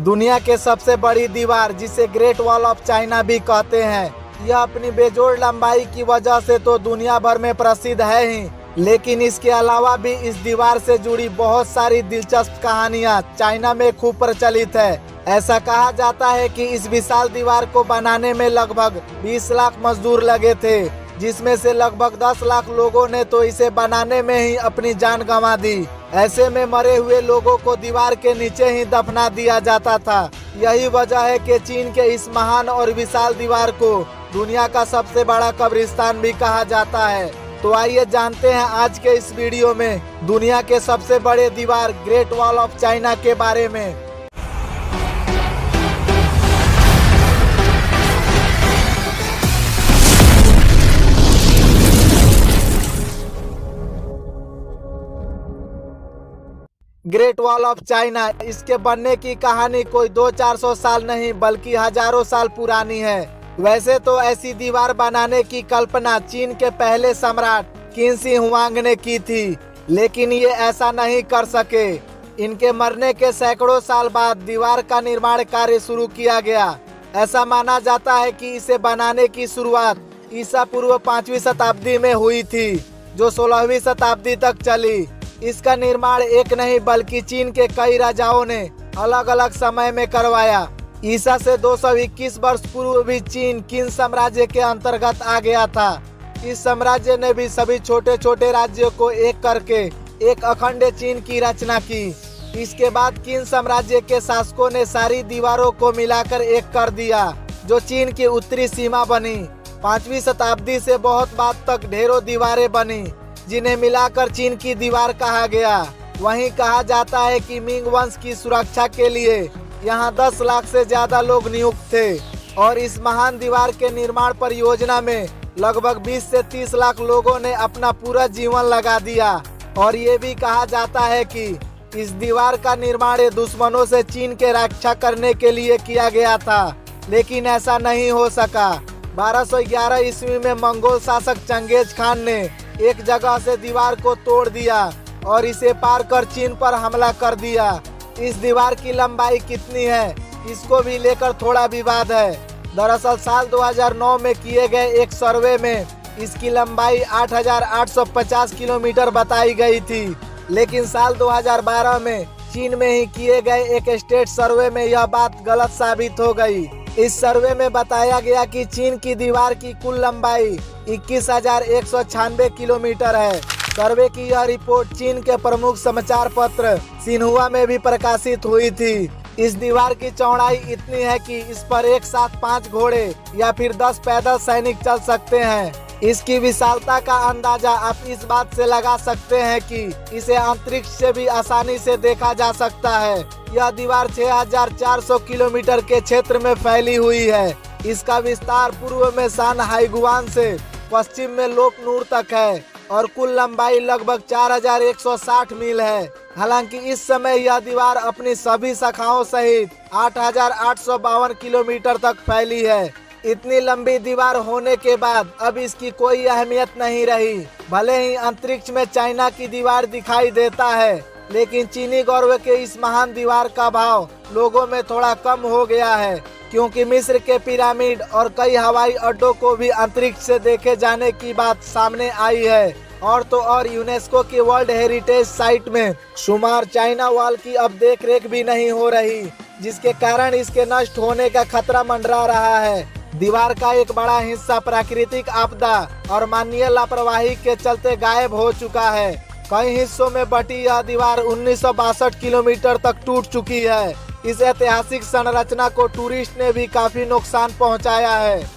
दुनिया के सबसे बड़ी दीवार, जिसे ग्रेट वॉल ऑफ चाइना भी कहते हैं, यह अपनी बेजोड़ लंबाई की वजह से तो दुनिया भर में प्रसिद्ध है ही, लेकिन इसके अलावा भी इस दीवार से जुड़ी बहुत सारी दिलचस्प कहानियां चाइना में खूब प्रचलित है। ऐसा कहा जाता है कि इस विशाल दीवार को बनाने में लगभग 20 लाख मजदूर लगे थे, जिसमें से लगभग 10 लाख लोगों ने तो इसे बनाने में ही अपनी जान गंवा दी। ऐसे में मरे हुए लोगों को दीवार के नीचे ही दफना दिया जाता था। यही वजह है कि चीन के इस महान और विशाल दीवार को दुनिया का सबसे बड़ा कब्रिस्तान भी कहा जाता है। तो आइए जानते हैं आज के इस वीडियो में दुनिया के सबसे बड़े दीवार ग्रेट वॉल ऑफ चाइना के बारे में। ग्रेट वॉल ऑफ चाइना, इसके बनने की कहानी कोई 200-400 साल नहीं बल्कि हजारों साल पुरानी है। वैसे तो ऐसी दीवार बनाने की कल्पना चीन के पहले सम्राट किन शी हुआंग ने की थी, लेकिन ये ऐसा नहीं कर सके। इनके मरने के सैकड़ों साल बाद दीवार का निर्माण कार्य शुरू किया गया। ऐसा माना जाता है कि इसे बनाने की शुरुआत ईसा पूर्व 5वीं शताब्दी में हुई थी, जो 16वीं शताब्दी तक चली। इसका निर्माण एक नहीं बल्कि चीन के कई राजाओं ने अलग अलग समय में करवाया। ईसा से 221 वर्ष पूर्व भी चीन किन साम्राज्य के अंतर्गत आ गया था। इस साम्राज्य ने भी सभी छोटे छोटे राज्यों को एक करके एक अखंड चीन की रचना की। इसके बाद किन साम्राज्य के शासकों ने सारी दीवारों को मिलाकर एक कर दिया, जो चीन की उत्तरी सीमा बनी। 5वीं शताब्दी से बहुत बाद तक ढेरों दीवारें बनी, जिन्हें मिलाकर चीन की दीवार कहा गया। वहीं कहा जाता है कि मिंग वंश की सुरक्षा के लिए यहाँ 10 लाख से ज्यादा लोग नियुक्त थे और इस महान दीवार के निर्माण परियोजना में लगभग 20 से 30 लाख लोगों ने अपना पूरा जीवन लगा दिया। और ये भी कहा जाता है कि इस दीवार का निर्माण दुश्मनों से चीन के रक्षा करने के लिए किया गया था, लेकिन ऐसा नहीं हो सका। 1211 ईस्वी में मंगोल शासक चंगेज खान ने एक जगह से दीवार को तोड़ दिया और इसे पार कर चीन पर हमला कर दिया। इस दीवार की लंबाई कितनी है, इसको भी लेकर थोड़ा विवाद है। दरअसल साल 2009 में किए गए एक सर्वे में इसकी लंबाई 8,850 किलोमीटर बताई गई थी, लेकिन साल 2012 में चीन में ही किए गए एक स्टेट सर्वे में यह बात गलत साबित हो गई। इस सर्वे में बताया गया कि चीन की दीवार की कुल लंबाई 21,196 किलोमीटर है। सर्वे की यह रिपोर्ट चीन के प्रमुख समाचार पत्र सिन्हुआ में भी प्रकाशित हुई थी। इस दीवार की चौड़ाई इतनी है कि इस पर एक साथ 5 घोड़े या फिर 10 पैदल सैनिक चल सकते हैं। इसकी विशालता का अंदाजा आप इस बात से लगा सकते हैं कि इसे अंतरिक्ष से भी आसानी से देखा जा सकता है। यह दीवार 6,400 किलोमीटर के क्षेत्र में फैली हुई है। इसका विस्तार पूर्व में सान हाईगुआन से पश्चिम में लोप नूर तक है और कुल लंबाई लगभग 4,160 मील है। हालांकि इस समय यह दीवार अपनी सभी शाखाओं सहित 8,852 किलोमीटर तक फैली है। इतनी लंबी दीवार होने के बाद अब इसकी कोई अहमियत नहीं रही। भले ही अंतरिक्ष में चाइना की दीवार दिखाई देता है, लेकिन चीनी गौरव के इस महान दीवार का भाव लोगों में थोड़ा कम हो गया है, क्योंकि मिस्र के पिरामिड और कई हवाई अड्डों को भी अंतरिक्ष से देखे जाने की बात सामने आई है। और तो और यूनेस्को की वर्ल्ड हेरिटेज साइट में शुमार चाइना वॉल की अब देखरेख भी नहीं हो रही, जिसके कारण इसके नष्ट होने का खतरा मंडरा रहा है। दीवार का एक बड़ा हिस्सा प्राकृतिक आपदा और मानवीय लापरवाही के चलते गायब हो चुका है। कई हिस्सों में बटी यह दीवार 1962 किलोमीटर तक टूट चुकी है। इस ऐतिहासिक संरचना को टूरिस्ट ने भी काफी नुकसान पहुंचाया है।